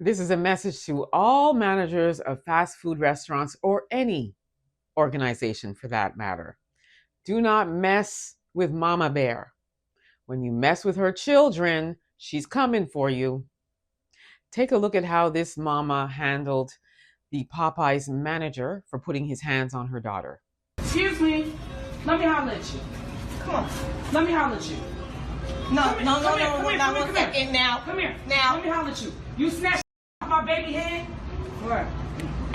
This is a message to all managers of fast food restaurants or any organization for that matter. Do not mess with Mama Bear. When you mess with her children, she's coming for you. Take a look at how this mama handled the Popeyes manager for putting his hands on her daughter. Excuse me. Let me holler at you. Come on. Let me holler at you. No, Not 1 second now. Come here. Now. Let me holler at you. You snatched off my baby head? What?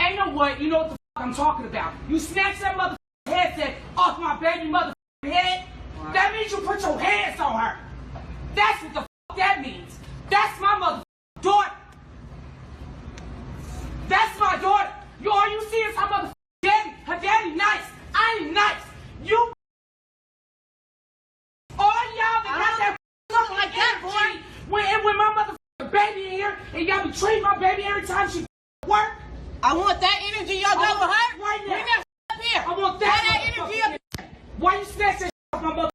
Ain't no what. You know what the fuck I'm talking about. You snatched that motherfucking headset off my baby motherfucking head? What? That means you put your hands on her. That's what the fuck that means. That's my motherfucking daughter. That's my daughter. All you see is her motherfucking daddy. Her daddy nice. I ain't nice. You all y'all that got that look like that, boy. When my motherfucking baby in here and y'all be treating my baby every time she work. I want that energy y'all got with her. Right now. Bring that up here. I want that energy up. Why you snatch that off my mother?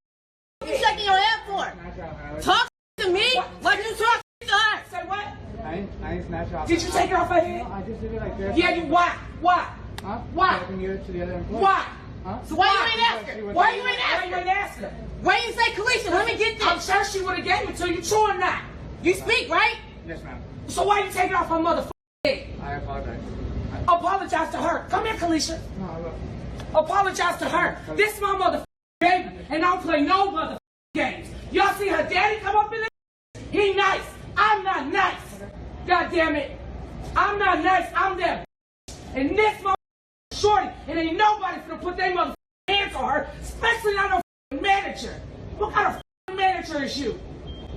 What you shaking your head for? Talk to me like you talk to her. Say what? I ain't snatch off. Did you take it off her head? No, I just did it like this. Yeah, you why? Huh? Why? Taking you to the other employee. Why? Huh? So why you ain't ask her? Why you ain't ask Why you her? ain't ask her? Why you say, Kalisha, let me get I'm this. sure she would have gave it to you, true or not. You speak, right? Yes, ma'am. So why you take it off her motherfucking head? I apologize. Apologize to her. Come here, Kalisha. No, look. Apologize to her. This is my motherfucking baby, and I don't play no motherfucking games. Y'all see her daddy come up in this? He nice. I'm not nice. God damn it. I'm not nice. I'm that. And this motherfucking shorty, and ain't nobody finna put their motherfucking hands on her, especially not no fucking manager. What kind of fucking manager is you?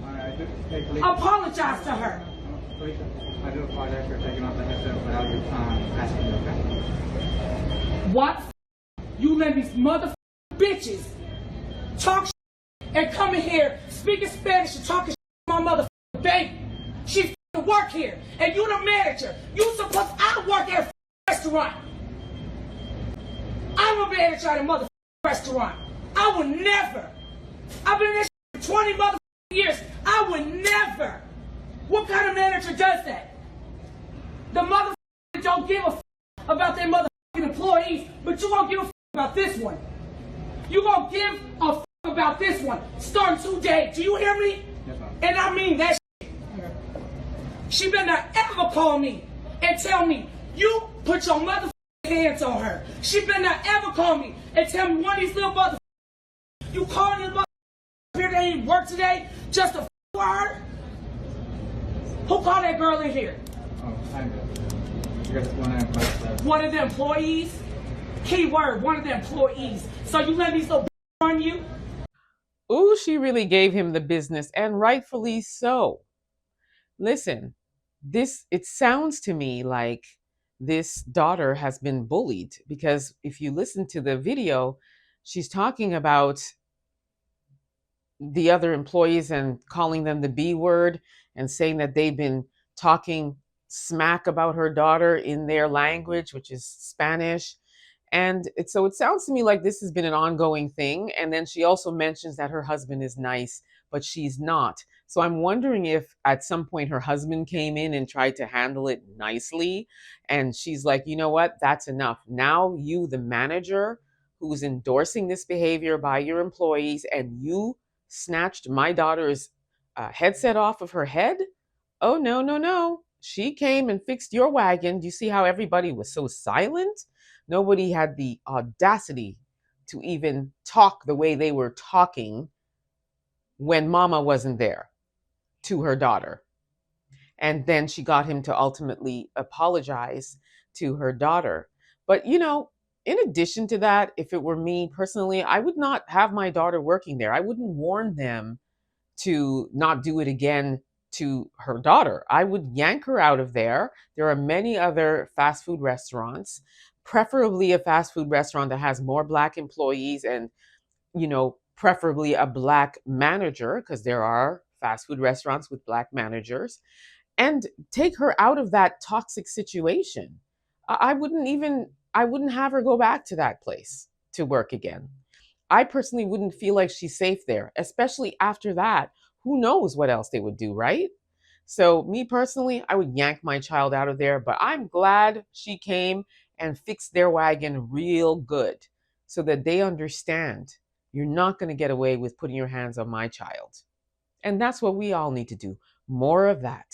I do. Hey, Kalisha. Apologize to her. Kalisha, I do apologize for taking off the headset without you asking me, okay? What? You let these motherfucking bitches talk and come in here speaking Spanish and talking to my motherfucking baby. She work here, and you the manager. You supposed I work at a restaurant. I'm a manager at a motherfucking restaurant. I would never. I've been in this for 20 motherfucking years. I would never. What kind of manager does that? The motherfuckers don't give a about their motherfucking employees, but you gonna give a about this one. You gonna give a about this one starting today. Do you hear me? Yes, ma'am. And I mean that. She better not ever call me and tell me you put your motherfucking hands on her. She better not ever call me and tell me one of these little motherfuckers you calling this motherfucker here that ain't work today just to for her? Who called that girl in here? Oh, I know. You guys want to employees. One of the employees? Key word, one of the employees. So you let these little on you? Ooh, she really gave him the business, and rightfully so. Listen, it sounds to me like this daughter has been bullied, because if you listen to the video, she's talking about the other employees and calling them the B word and saying that they've been talking smack about her daughter in their language, which is Spanish. And so it sounds to me like this has been an ongoing thing. And then she also mentions that her husband is nice, but she's not. So I'm wondering if at some point her husband came in and tried to handle it nicely. And she's like, you know what? That's enough. Now you, the manager who's endorsing this behavior by your employees, and you snatched my daughter's headset off of her head? Oh, no, no, no. She came and fixed your wagon. Do you see how everybody was so silent? Nobody had the audacity to even talk the way they were talking when Mama wasn't there to her daughter. And then she got him to ultimately apologize to her daughter. But, you know, in addition to that, if it were me personally, I would not have my daughter working there. I wouldn't warn them to not do it again to her daughter. I would yank her out of there. There are many other fast food restaurants, preferably a fast food restaurant that has more Black employees and, you know, preferably a Black manager, because there are fast food restaurants with Black managers, and take her out of that toxic situation. I wouldn't have her go back to that place to work again. I personally wouldn't feel like she's safe there, especially after that. Who knows what else they would do, right? So, me personally, I would yank my child out of there, but I'm glad she came and fixed their wagon real good so that they understand you're not going to get away with putting your hands on my child. And that's what we all need to do, more of that.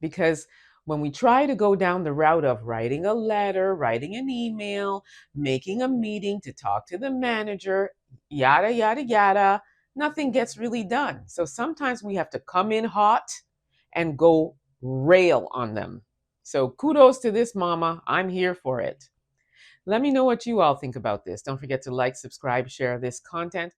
Because when we try to go down the route of writing a letter, writing an email, making a meeting to talk to the manager, yada, yada, yada, nothing gets really done. So sometimes we have to come in hot and go rail on them. So kudos to this mama. I'm here for it. Let me know what you all think about this. Don't forget to like, subscribe, share this content.